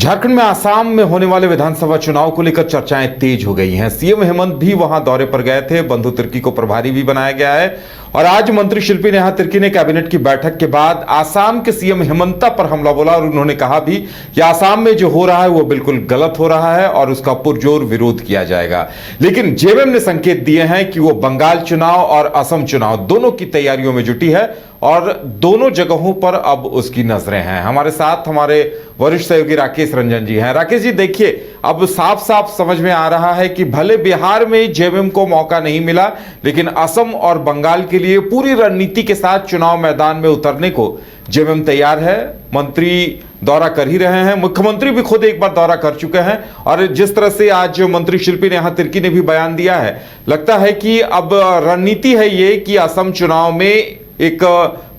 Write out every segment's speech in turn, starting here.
झारखंड में आसाम में होने वाले विधानसभा चुनाव को लेकर चर्चाएं तेज हो गई हैं। सीएम हेमंत भी वहां दौरे पर गए थे। बंधु तिर्की को प्रभारी भी बनाया गया है और आज मंत्री शिल्पी नेहा तिर्की ने कैबिनेट की बैठक के बाद आसाम के सीएम हेमंता पर हमला बोला और उन्होंने कहा भी कि आसाम में जो हो रहा है वो बिल्कुल गलत हो रहा है और उसका पुरजोर विरोध किया जाएगा। लेकिन जेएमएम ने संकेत दिए हैं कि वो बंगाल चुनाव और असम चुनाव दोनों की तैयारियों में जुटी है और दोनों जगहों पर अब उसकी नजरें हैं। हमारे साथ हमारे वरिष्ठ सहयोगी राकेश रंजन जी हैं। राकेश जी, देखिए, अब साफ साफ समझ में आ रहा है कि भले बिहार में जेएमएम को मौका नहीं मिला, लेकिन असम और बंगाल के लिए पूरी रणनीति के साथ चुनाव मैदान में उतरने को जेएमएम तैयार है। मंत्री दौरा कर ही रहे हैं, मुख्यमंत्री भी खुद एक बार दौरा कर चुके हैं और जिस तरह से आज मंत्री शिल्पी नेहा तिर्की ने भी बयान दिया है, लगता है कि अब रणनीति है ये कि असम चुनाव में एक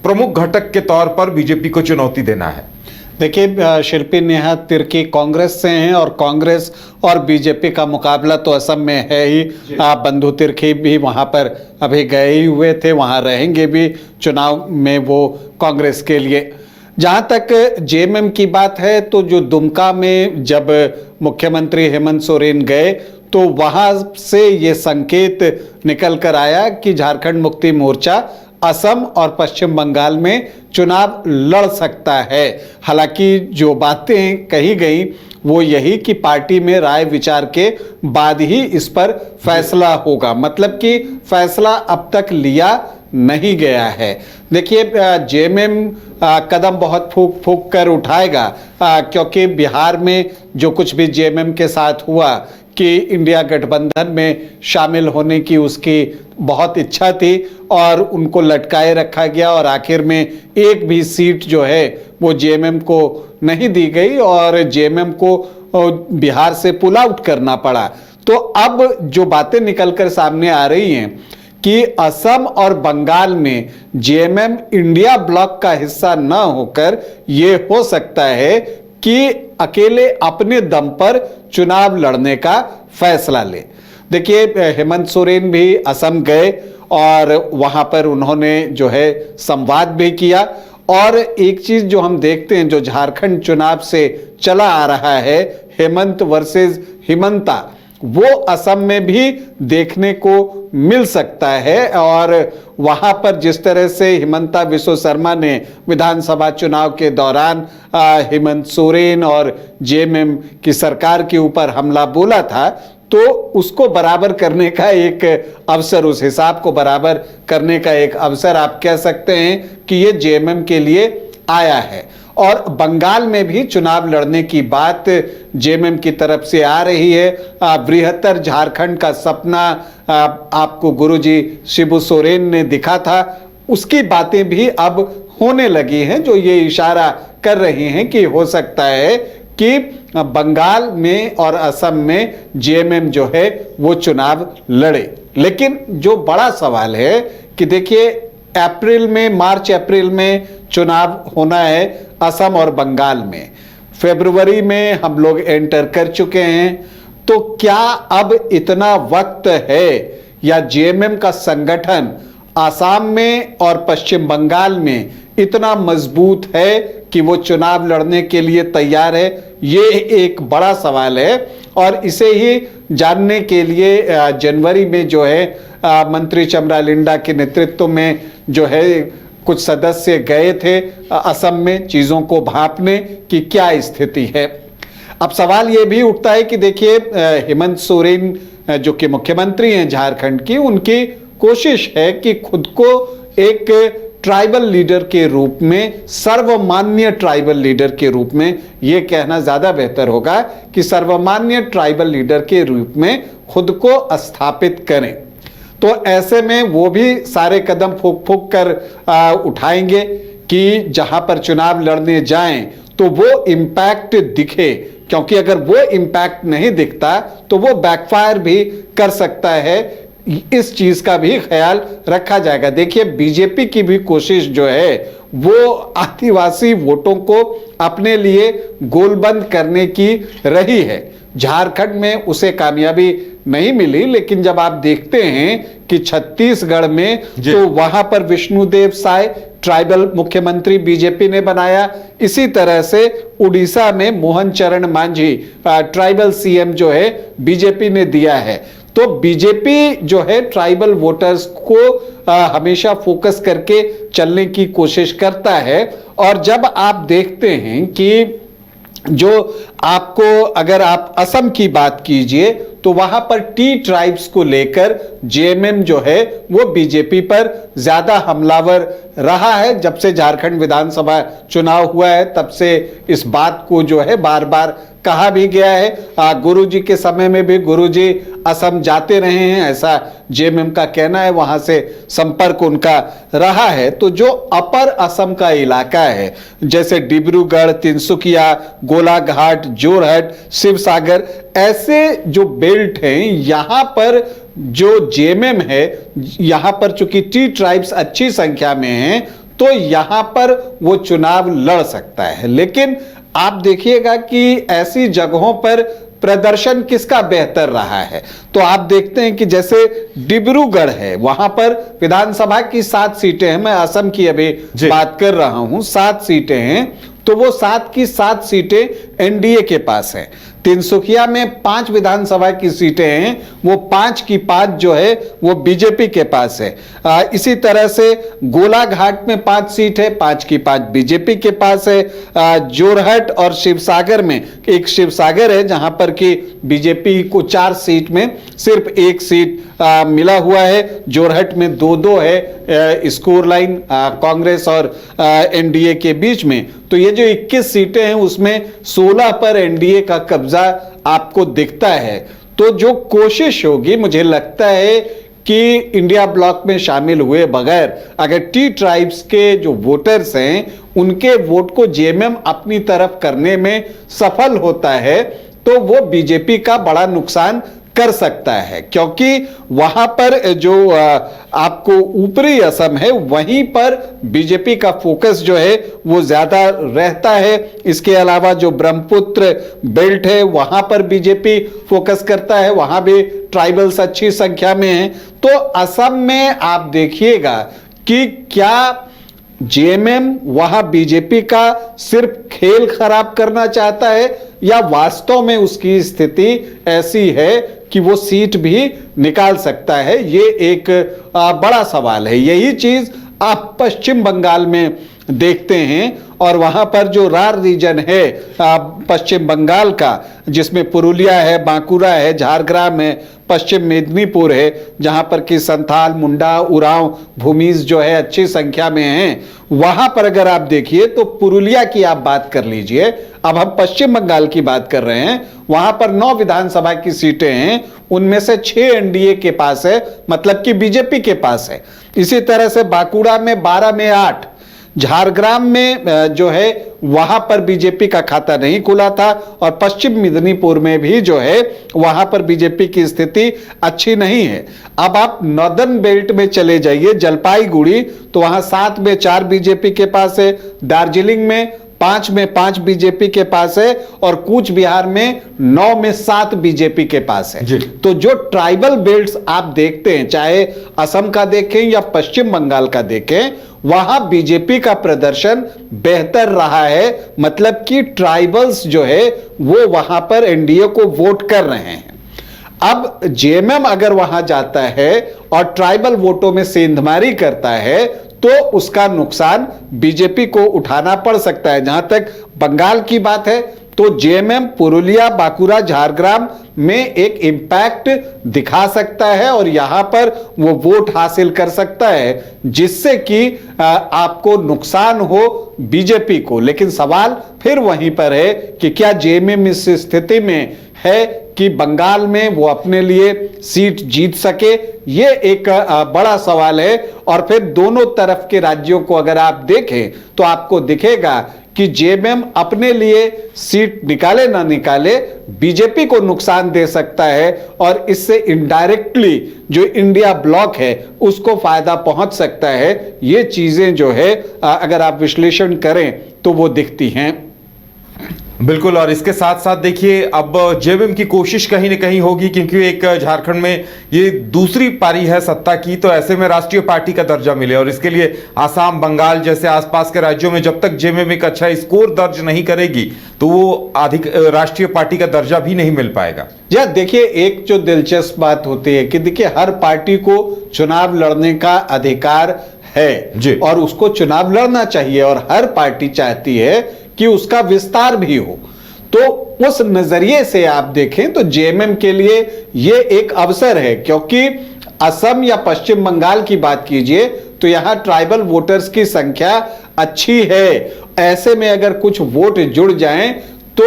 प्रमुख घटक के तौर पर बीजेपी को चुनौती देना है। देखिए, शिल्पी नेहा तिर्की कांग्रेस से हैं और कांग्रेस और बीजेपी का मुकाबला तो असम में है ही। बंधु तिर्की भी वहां पर अभी गए ही हुए थे, वहां रहेंगे भी चुनाव में वो कांग्रेस के लिए। जहां तक जेएमएम की बात है तो जो दुमका में जब मुख्यमंत्री हेमंत सोरेन गए तो वहां से ये संकेत निकल कर आया कि झारखंड मुक्ति मोर्चा असम और पश्चिम बंगाल में चुनाव लड़ सकता है। हालांकि जो बातें कही गई वो यही कि पार्टी में राय विचार के बाद ही इस पर फैसला होगा, मतलब कि फैसला अब तक लिया नहीं गया है। देखिए, जेएमएम कदम बहुत फूक फूक कर उठाएगा, क्योंकि बिहार में जो कुछ भी जेएमएम के साथ हुआ कि इंडिया गठबंधन में शामिल होने की उसकी बहुत इच्छा थी और उनको लटकाए रखा गया और आखिर में एक भी सीट जो है वो जेएमएम को नहीं दी गई और जेएमएम को बिहार से पुल आउट करना पड़ा। तो अब जो बातें निकलकर सामने आ रही हैं कि असम और बंगाल में जेएमएम इंडिया ब्लॉक का हिस्सा न होकर ये हो सकता है कि अकेले अपने दम पर चुनाव लड़ने का फैसला ले। देखिए, हेमंत सोरेन भी असम गए और वहां पर उन्होंने जो है संवाद भी किया और एक चीज जो हम देखते हैं, जो झारखंड चुनाव से चला आ रहा है, हेमंत वर्सेस हिमंता, वो असम में भी देखने को मिल सकता है। और वहां पर जिस तरह से हिमंता बिस्वा शर्मा ने विधानसभा चुनाव के दौरान हेमंत सोरेन और जेएमएम की सरकार के ऊपर हमला बोला था, तो उसको बराबर करने का एक अवसर, उस हिसाब को बराबर करने का एक अवसर आप कह सकते हैं कि ये जेएमएम के लिए आया है। और बंगाल में भी चुनाव लड़ने की बात जेएमएम की तरफ से आ रही है। बृहत्तर झारखंड का सपना आपको गुरुजी शिबू सोरेन ने दिखा था, उसकी बातें भी अब होने लगी हैं, जो ये इशारा कर रही हैं कि हो सकता है कि बंगाल में और असम में जेएमएम जो है वो चुनाव लड़े। लेकिन जो बड़ा सवाल है कि देखिए, अप्रैल में, मार्च अप्रैल में चुनाव होना है असम और बंगाल में। फरवरी में हम लोग एंटर कर चुके हैं, तो क्या अब इतना वक्त है या जेएमएम का संगठन आसाम में और पश्चिम बंगाल में इतना मजबूत है कि वो चुनाव लड़ने के लिए तैयार है? ये एक बड़ा सवाल है और इसे ही जानने के लिए जनवरी में जो है मंत्री चमरालिंडा के नेतृत्व में जो है कुछ सदस्य गए थे असम में चीजों को भांपने कि क्या स्थिति है। अब सवाल ये भी उठता है कि देखिए, हेमंत सोरेन जो कि मुख्यमंत्री हैं झारखंड की, उनकी कोशिश है कि खुद को एक ट्राइबल लीडर के रूप में, सर्वमान्य ट्राइबल लीडर के रूप में, यह कहना ज्यादा बेहतर होगा कि सर्वमान्य ट्राइबल लीडर के रूप में खुद को स्थापित करें। तो ऐसे में वो भी सारे कदम फूक फूक कर उठाएंगे कि जहां पर चुनाव लड़ने जाएं तो वो इम्पैक्ट दिखे, क्योंकि अगर वो इम्पैक्ट नहीं दिखता तो वो बैकफायर भी कर सकता है। इस चीज का भी ख्याल रखा जाएगा। देखिए, बीजेपी की भी कोशिश जो है वो आदिवासी वोटों को अपने लिए गोलबंद करने की रही है। झारखंड में उसे कामयाबी नहीं मिली, लेकिन जब आप देखते हैं कि छत्तीसगढ़ में तो वहां पर विष्णुदेव साय ट्राइबल मुख्यमंत्री बीजेपी ने बनाया, इसी तरह से उड़ीसा में मोहन चरण मांझी ट्राइबल सीएम जो है बीजेपी ने दिया है। तो बीजेपी जो है ट्राइबल वोटर्स को हमेशा फोकस करके चलने की कोशिश करता है। और जब आप देखते हैं कि जो आपको, अगर आप असम की बात कीजिए तो वहां पर टी ट्राइब्स को लेकर जेएमएम जो है वो बीजेपी पर ज्यादा हमलावर रहा है। जब से झारखंड विधानसभा चुनाव हुआ है तब से इस बात को जो है बार बार कहा भी गया है। गुरुजी के समय में भी गुरुजी असम जाते रहे हैं, ऐसा जेएमएम का कहना है, वहां से संपर्क उनका रहा है। तो जो अपर असम का इलाका है जैसे डिब्रूगढ़, तिनसुकिया, गोलाघाट, जोरहट, शिवसागर, ऐसे जो बेल्ट हैं यहां पर जो जेएमएम है, यहां पर चूंकि टी ट्राइब्स अच्छी संख्या में हैं तो यहां पर वो चुनाव लड़ सकता है। लेकिन आप देखिएगा कि ऐसी जगहों पर प्रदर्शन किसका बेहतर रहा है। तो आप देखते हैं कि जैसे डिब्रूगढ़ है, वहां पर विधानसभा की 7 सीटें हैं, मैं असम की अभी बात कर रहा हूं, 7 सीटें हैं, तो वो 7 की 7 सीटें एनडीए के पास हैं। तिनसुकिया में 5 विधानसभा की सीटें हैं, वो 5 की 5 जो है वो बीजेपी के पास है। इसी तरह से गोलाघाट में 5 सीट है, 5 की 5 बीजेपी के पास है। जोरहट और शिवसागर में, एक शिवसागर है जहां पर कि बीजेपी को 4 सीट में सिर्फ 1 सीट मिला हुआ है। जोरहट में 2-2 है स्कोर लाइन कांग्रेस और एनडीए के बीच में। तो ये जो 21 सीटें हैं उसमें 16 पर एनडीए का कब्जा आपको दिखता है। तो जो कोशिश होगी, मुझे लगता है कि इंडिया ब्लॉक में शामिल हुए बगैर अगर टी ट्राइब्स के जो वोटर्स हैं उनके वोट को जेएमएम अपनी तरफ करने में सफल होता है तो वो बीजेपी का बड़ा नुकसान कर सकता है, क्योंकि वहां पर जो आपको ऊपरी असम है वहीं पर बीजेपी का फोकस जो है वो ज्यादा रहता है। इसके अलावा जो ब्रह्मपुत्र बेल्ट है वहां पर बीजेपी फोकस करता है, वहां भी ट्राइबल्स अच्छी संख्या में हैं। तो असम में आप देखिएगा कि क्या जेएमएम वहां बीजेपी का सिर्फ खेल खराब करना चाहता है या वास्तव में उसकी स्थिति ऐसी है कि वो सीट भी निकाल सकता है। ये एक बड़ा सवाल है। यही चीज आप पश्चिम बंगाल में देखते हैं और वहां पर जो रार रीजन है पश्चिम बंगाल का, जिसमें पुरुलिया है, बांकुरा है, झारग्राम है, पश्चिम मेदिनीपुर है, जहां पर कि संथाल, मुंडा, उरांव, भूमिज जो है अच्छी संख्या में हैं, वहां पर अगर आप देखिए तो पुरुलिया की आप बात कर लीजिए, अब हम पश्चिम बंगाल की बात कर रहे हैं, वहां पर 9 विधानसभा की सीटें हैं, उनमें से 6 एनडीए के पास है, मतलब कि बीजेपी के पास है। इसी तरह से बांकुड़ा में 12 में 8, झारग्राम में जो है वहां पर बीजेपी का खाता नहीं खुला था और पश्चिम मेदिनीपुर में भी जो है वहां पर बीजेपी की स्थिति अच्छी नहीं है। अब आप नॉर्दर्न बेल्ट में चले जाइए, जलपाईगुड़ी, तो वहां 7 में 4 बीजेपी के पास है, दार्जिलिंग में 5 में 5 बीजेपी के पास है और कूच बिहार में 9 में 7 बीजेपी के पास है। तो जो ट्राइबल बेल्ट्स आप देखते हैं, चाहे असम का देखें या पश्चिम बंगाल का देखें, वहां बीजेपी का प्रदर्शन बेहतर रहा है, मतलब कि ट्राइबल्स जो है वो वहां पर एनडीए को वोट कर रहे हैं। अब जेएमएम अगर वहां जाता है और ट्राइबल वोटों में सेंधमारी करता है तो उसका नुकसान बीजेपी को उठाना पड़ सकता है। जहां तक बंगाल की बात है तो जेएमएम पुरुलिया, बांकुरा, झारग्राम में एक इंपैक्ट दिखा सकता है और यहां पर वो वोट हासिल कर सकता है जिससे कि आपको नुकसान हो बीजेपी को। लेकिन सवाल फिर वहीं पर है कि क्या जेएमएम इस स्थिति में है कि बंगाल में वो अपने लिए सीट जीत सके, ये एक बड़ा सवाल है। और फिर दोनों तरफ के राज्यों को अगर आप देखें तो आपको दिखेगा कि जेएमएम अपने लिए सीट निकाले ना निकाले बीजेपी को नुकसान दे सकता है और इससे इनडायरेक्टली जो इंडिया ब्लॉक है उसको फायदा पहुंच सकता है। ये चीजें जो है अगर आप विश्लेषण करें तो वो दिखती हैं। बिल्कुल। और इसके साथ साथ देखिए अब जेएमएम की कोशिश कहीं ना कहीं होगी, क्योंकि एक झारखंड में ये दूसरी पारी है सत्ता की, तो ऐसे में राष्ट्रीय पार्टी का दर्जा मिले, और इसके लिए आसाम, बंगाल जैसे आसपास के राज्यों में जब तक जेएमएम एक अच्छा स्कोर दर्ज नहीं करेगी तो वो अधिक राष्ट्रीय पार्टी का दर्जा भी नहीं मिल पाएगा। या देखिए, एक जो दिलचस्प बात होती है कि देखिए हर पार्टी को चुनाव लड़ने का अधिकार है जी। और उसको चुनाव लड़ना चाहिए, और हर पार्टी चाहती है कि उसका विस्तार भी हो। तो उस नजरिए से आप देखें तो जेएमएम के लिए यह एक अवसर है, क्योंकि असम या पश्चिम बंगाल की बात कीजिए तो यहां ट्राइबल वोटर्स की संख्या अच्छी है। ऐसे में अगर कुछ वोट जुड़ जाएं तो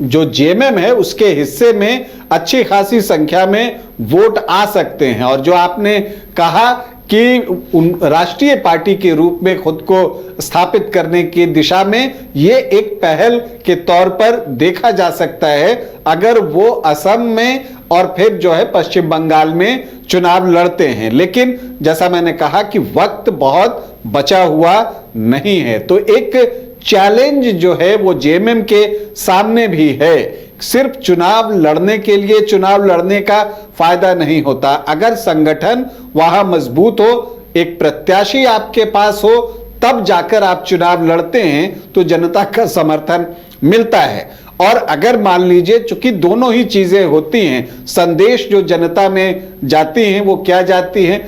जो जेएमएम है उसके हिस्से में अच्छी खासी संख्या में वोट आ सकते हैं। और जो आपने कहा कि राष्ट्रीय पार्टी के रूप में खुद को स्थापित करने की दिशा में ये एक पहल के तौर पर देखा जा सकता है, अगर वो असम में और फिर जो है पश्चिम बंगाल में चुनाव लड़ते हैं। लेकिन जैसा मैंने कहा कि वक्त बहुत बचा हुआ नहीं है, तो एक चैलेंज जो है वो जेएमएम के सामने भी है। सिर्फ चुनाव लड़ने के लिए चुनाव लड़ने का फायदा नहीं होता, अगर संगठन वहां मजबूत हो, एक प्रत्याशी आपके पास हो, तब जाकर आप चुनाव लड़ते हैं तो जनता का समर्थन मिलता है। और अगर मान लीजिए, चूंकि दोनों ही चीजें होती हैं, संदेश जो जनता में जाती हैं वो क्या जाती हैं,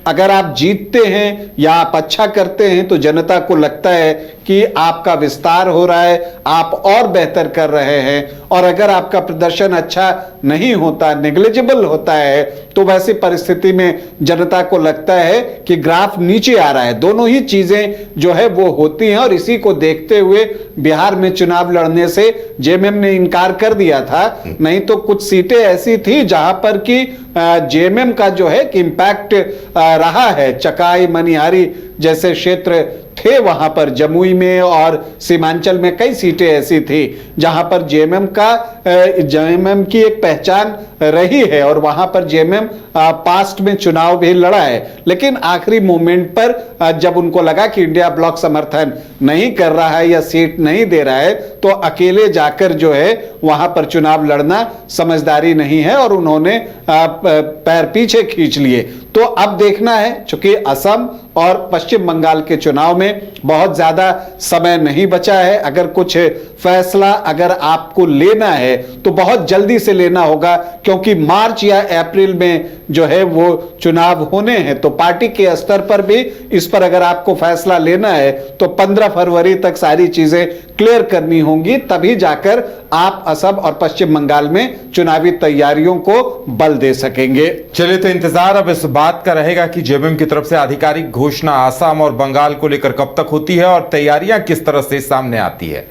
अगर आप जीतते हैं या आप अच्छा करते हैं तो जनता को लगता है कि आपका विस्तार हो रहा है, आप और बेहतर कर रहे हैं। और अगर आपका प्रदर्शन अच्छा नहीं होता, नेग्लिजिबल होता है, तो वैसी परिस्थिति में जनता को लगता है कि ग्राफ नीचे आ रहा है। दोनों ही चीजें जो है वो होती हैं, और इसी को देखते हुए बिहार में चुनाव लड़ने से जेएमएम ने इनकार कर दिया था। नहीं तो कुछ सीटें ऐसी थी जहां पर कि जेएमएम का जो है कि इंपैक्ट रहा है। चकाई, मनिहारी जैसे क्षेत्र थे वहां पर, जमुई में और सीमांचल में कई सीटें ऐसी थी जहां पर जेएमएम की एक पहचान रही है, और वहां पर जेएमएम पास्ट में चुनाव भी लड़ा है। लेकिन आखिरी मोमेंट पर जब उनको लगा कि इंडिया ब्लॉक समर्थन नहीं कर रहा है या सीट नहीं दे रहा है, तो अकेले जाकर जो है वहां पर चुनाव लड़ना समझदारी नहीं है, और उन्होंने पैर पीछे खींच लिए। तो अब देखना है, चूंकि असम और पश्चिम बंगाल के चुनाव में बहुत ज्यादा समय नहीं बचा है। अगर कुछ फैसला अगर आपको लेना है तो बहुत जल्दी से लेना होगा, क्योंकि मार्च या अप्रैल में जो है वो चुनाव होने हैं। तो पार्टी के स्तर पर भी इस पर अगर आपको फैसला लेना है तो 15 फरवरी तक सारी चीजें क्लियर करनी होंगी, तभी जाकर आप असम और पश्चिम बंगाल में चुनावी तैयारियों को बल दे सकेंगे। चलिए, तो इंतजार अब इस बात का रहेगा कि जेएमएम की तरफ से आधिकारिक घोषणा असम और बंगाल को लेकर कब तक होती है और तैयारियां किस तरह से सामने आती है।